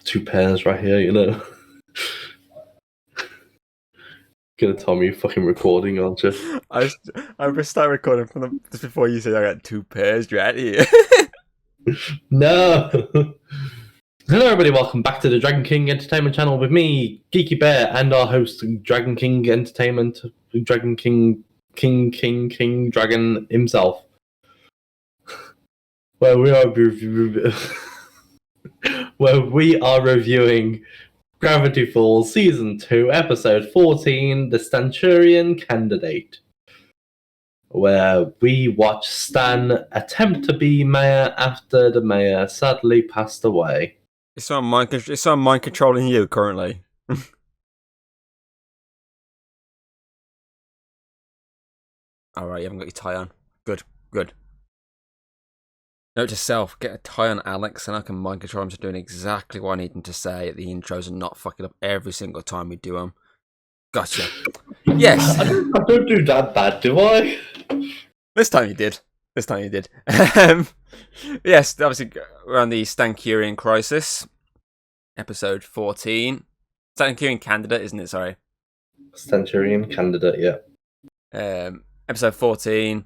two pairs right here, you know. Gonna tell me you're fucking recording, aren't you? I started recording from just before you said I got two pairs. You're out of here. No. Hello, everybody. Welcome back to the Dragon King Entertainment Channel with me, Geeky Bear, and our host, Dragon King Entertainment, Dragon King Dragon himself. Where we are reviewing Gravity Falls Season 2, Episode 14, The Stanchurian Candidate, where we watch Stan attempt to be mayor after the mayor sadly passed away. It's on mind controlling you currently. Alright, you haven't got your tie on. Good. Note to self, get a tie on Alex and I can mind control him to doing exactly what I need him to say at the intros and not fuck it up every single time we do them. Gotcha. Yes. I don't do that bad, do I? This time you did. Yes, obviously we're on the Stanchurian crisis. Episode 14. Stanchurian candidate, isn't it? Sorry. Stanchurian candidate, yeah. Episode 14,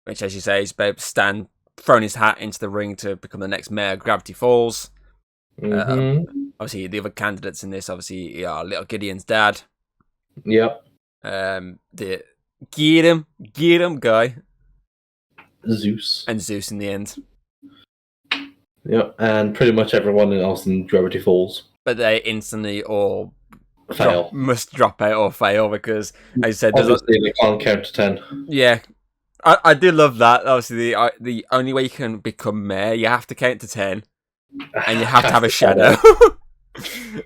which, as you say, is about Stan throwing his hat into the ring to become the next mayor of Gravity Falls. Obviously, the other candidates in this, obviously, are Little Gideon's dad. Yep. The get him guy. Zeus. And Zeus in the end. Yep, and pretty much everyone else in Gravity Falls. But they instantly all fail. Must drop out or fail because, as you said, obviously they can't count to 10. Yeah. I do love that. Obviously, the only way you can become mayor, you have to count to 10. And you have to have a shadow.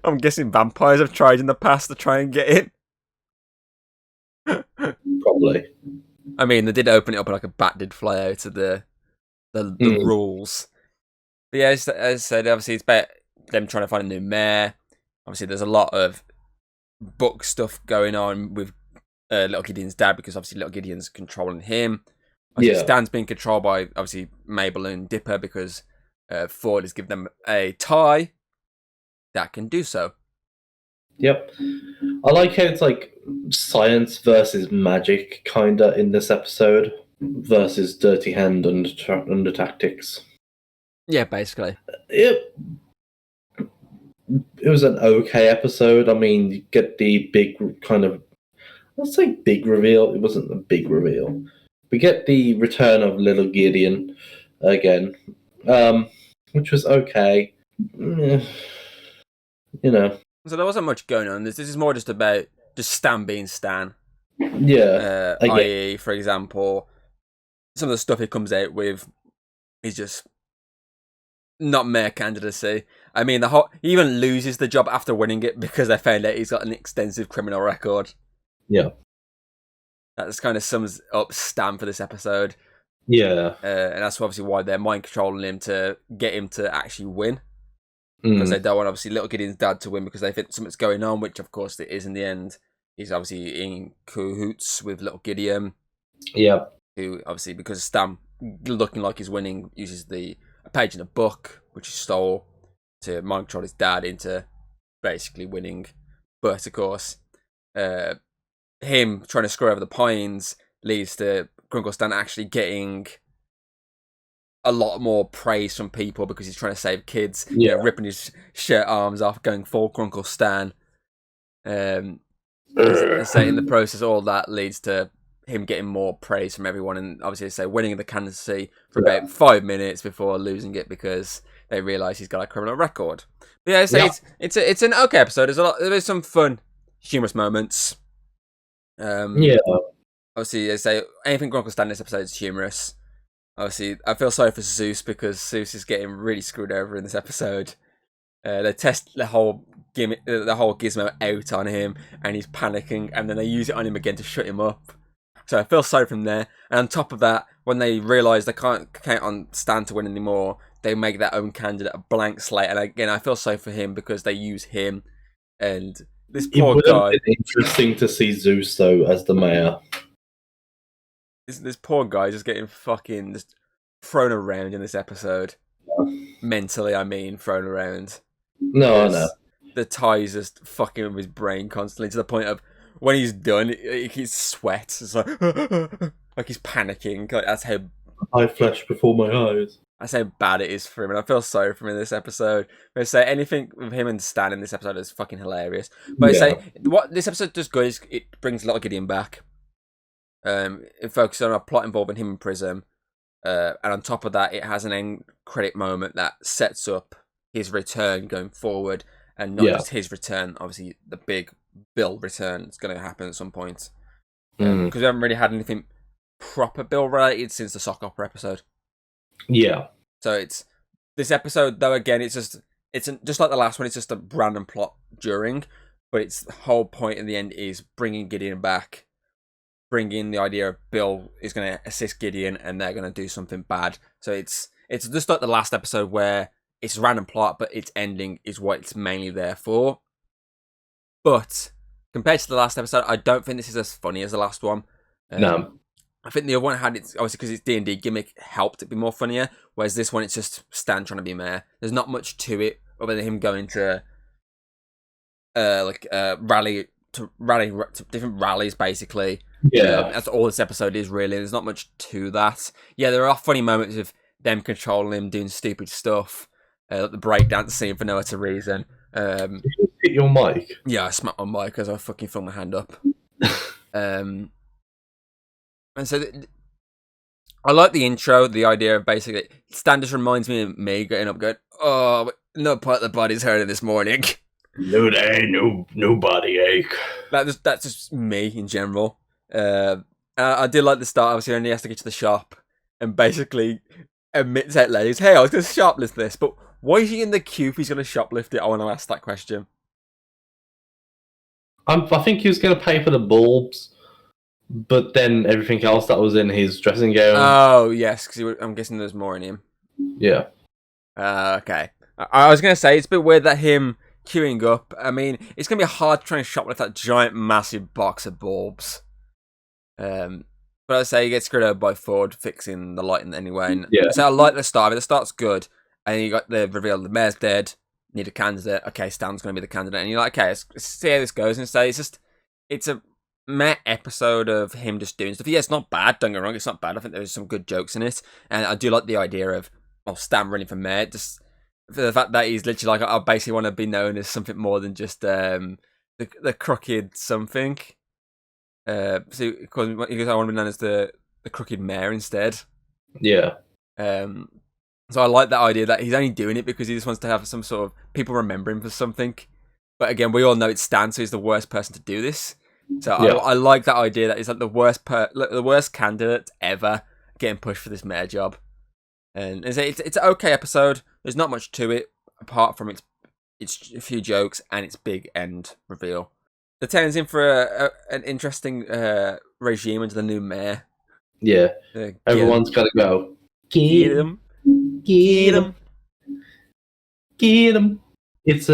I'm guessing vampires have tried in the past to try and get in. Probably. I mean, they did open it up like a bat did fly out of the rules. But yeah, as I said, obviously it's about them trying to find a new mayor. Obviously, there's a lot of book stuff going on with Little Gideon's dad because obviously Little Gideon's controlling him. Obviously, Stan's being controlled by obviously Mabel and Dipper because Ford has given them a tie that can do so. Yep. I like how it's like science versus magic kinda in this episode versus Dirty Hand under tactics. Yeah, basically. It was an okay episode. I mean, you get the big kind of, let's say big reveal. It wasn't a big reveal. We get the return of Little Gideon again, which was okay. You know. So there wasn't much going on. This is more just about Stan being Stan. Yeah. I.e., for example, some of the stuff he comes out with is just not mayor candidacy. I mean, he even loses the job after winning it because they found out he's got an extensive criminal record. Yeah. That just kind of sums up Stan for this episode. Yeah. And that's obviously why they're mind controlling him to get him to actually win. Because they don't want, obviously, Little Gideon's dad to win because they think something's going on, which, of course, it is in the end. He's obviously in cahoots with Little Gideon. Yeah. Who, obviously, because Stan, looking like he's winning, uses a page in a book, which he stole, to mind control his dad into basically winning. But, of course, him trying to screw over the Pines leads to Grunkle Stan actually getting a lot more praise from people because he's trying to save kids. Yeah. You know, ripping his shirt arms off, going full Grunkle Stan. So in the process, all that leads to him getting more praise from everyone, and obviously, winning the candidacy for about 5 minutes before losing it because they realise he's got a criminal record. But yeah, it's an okay episode. There's some fun, humorous moments. Obviously, they say anything Grunkle Stan in this episode is humorous. Obviously, I feel sorry for Zeus because Zeus is getting really screwed over in this episode. They test the whole gizmo out on him, and he's panicking, and then they use it on him again to shut him up. So I feel sorry from there. And on top of that, when they realise they can't count on Stan to win anymore, they make their own candidate a blank slate. And again, I feel sorry for him because they use him. And this poor guy. It's interesting to see Zeus though as the mayor. This poor guy just getting fucking just thrown around in this episode. Mentally, I mean, thrown around. No, I know. The tie is just fucking with his brain constantly to the point of when he's done, he's sweat. It's like he's panicking. Like that's how I flash before my eyes. That's how bad it is for him, and I feel sorry for him in this episode. I say anything with him and Stan in this episode is fucking hilarious. But I say what this episode does good is it brings a lot of Gideon back. It focuses on a plot involving him and Prism, and on top of that, it has an end credit moment that sets up his return going forward, and not just his return. Obviously, the big Bill return is going to happen at some point because we haven't really had anything proper Bill related since the sock opera episode. Yeah. So it's this episode though. Again, it's just like the last one. It's just a random plot during, but its the whole point in the end is bringing Gideon back, bringing the idea of Bill is going to assist Gideon, and they're going to do something bad. So it's just like the last episode where it's a random plot, but its ending is what it's mainly there for. But compared to the last episode, I don't think this is as funny as the last one. No. I think the other one had its obviously because it's D&D gimmick helped it be more funnier, whereas this one it's just Stan trying to be mayor. There's not much to it other than him going to rally to different rallies basically. Yeah, that's all this episode is really. There's not much to that. Yeah, there are funny moments of them controlling him, doing stupid stuff, like the breakdance scene for no other reason. Did you hit your mic? Yeah, I smacked my mic as I fucking threw my hand up. And so I like the intro, the idea of basically Stan just reminds me of me getting up going, oh, no part of the body's hurting this morning. No day, no body ache. That's just me in general. I did like the start, obviously, when he has to get to the shop and basically admits out loud, hey, I was going to shoplift this, but why is he in the queue if he's going to shoplift it? I want to ask that question. I think he was going to pay for the bulbs. But then everything else that was in his dressing gown. Oh, yes, because I'm guessing there's more in him. Yeah. Okay. I was going to say, it's a bit weird that him queuing up. I mean, it's going to be hard to try and shoplift that giant, massive box of bulbs. But I say he gets screwed over by Ford fixing the lighting anyway. And so I like the start of it. The start's good. And you got the reveal the mayor's dead. Need a candidate. Okay, Stan's going to be the candidate. And you're like, okay, let's see how this goes. And so it's a meh episode of him just doing stuff. Yeah, it's not bad, don't get me wrong, it's not bad. I think there's some good jokes in it. And I do like the idea of Stan running for mayor. Just for the fact that he's literally like, I basically want to be known as something more than just the crooked something. So because I want to be known as the crooked mayor instead. Yeah. So I like that idea that he's only doing it because he just wants to have some sort of people remember him for something. But again, we all know it's Stan, so he's the worst person to do this. So I like that idea that he's like the worst candidate ever getting pushed for this mayor job. And it's an okay episode. There's not much to it apart from it's a few jokes and its big end reveal. The town's in for an interesting regime under the new mayor. Yeah, everyone's got to go. Get him, get him, get him. It's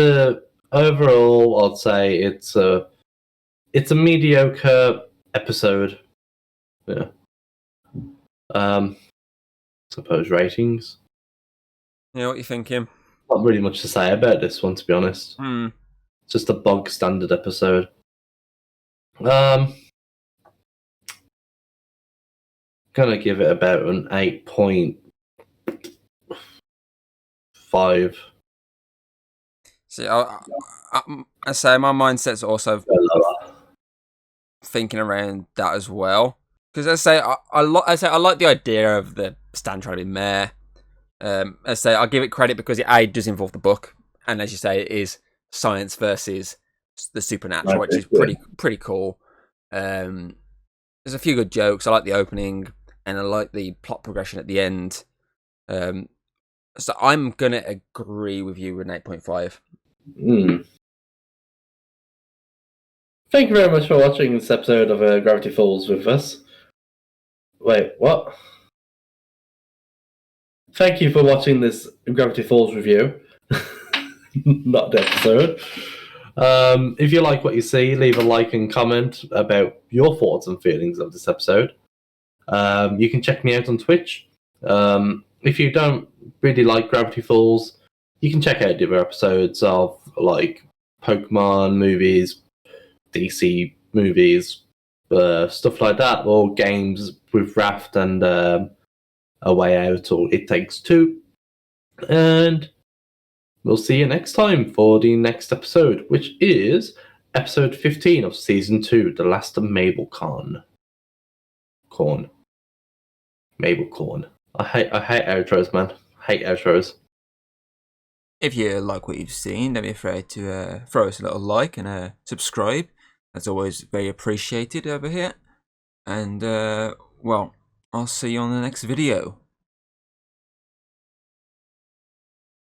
overall, I'd say it's a mediocre episode. Yeah. Suppose ratings. You know what you're thinking? Not really much to say about this one, to be honest. It's just a bog standard episode. Gonna give it about an 8.5. See, I say my mindset's also thinking around that as well. Because I like the idea of the Stan trying to be mayor. I say I'll give it credit because it does involve the book, and as you say, it is science versus the supernatural, which is pretty cool. There's a few good jokes. I like the opening, and I like the plot progression at the end. So I'm gonna agree with you with an 8.5. Thank you very much for watching this episode of Gravity Falls with us. Wait, what? Thank you for watching this Gravity Falls review. Not the episode. If you like what you see, leave a like and comment about your thoughts and feelings of this episode. You can check me out on Twitch. If you don't really like Gravity Falls, you can check out the other episodes of like Pokemon movies, DC movies, stuff like that, or games with Raft and A Way Out or It Takes Two. And we'll see you next time for the next episode, which is episode 15 of season 2, The Last of Mabel Corn. Mabel Corn. I hate outros, man. I hate outros. If you like what you've seen, don't be afraid to throw us a little like and subscribe. That's always very appreciated over here. And, well, I'll see you on the next video.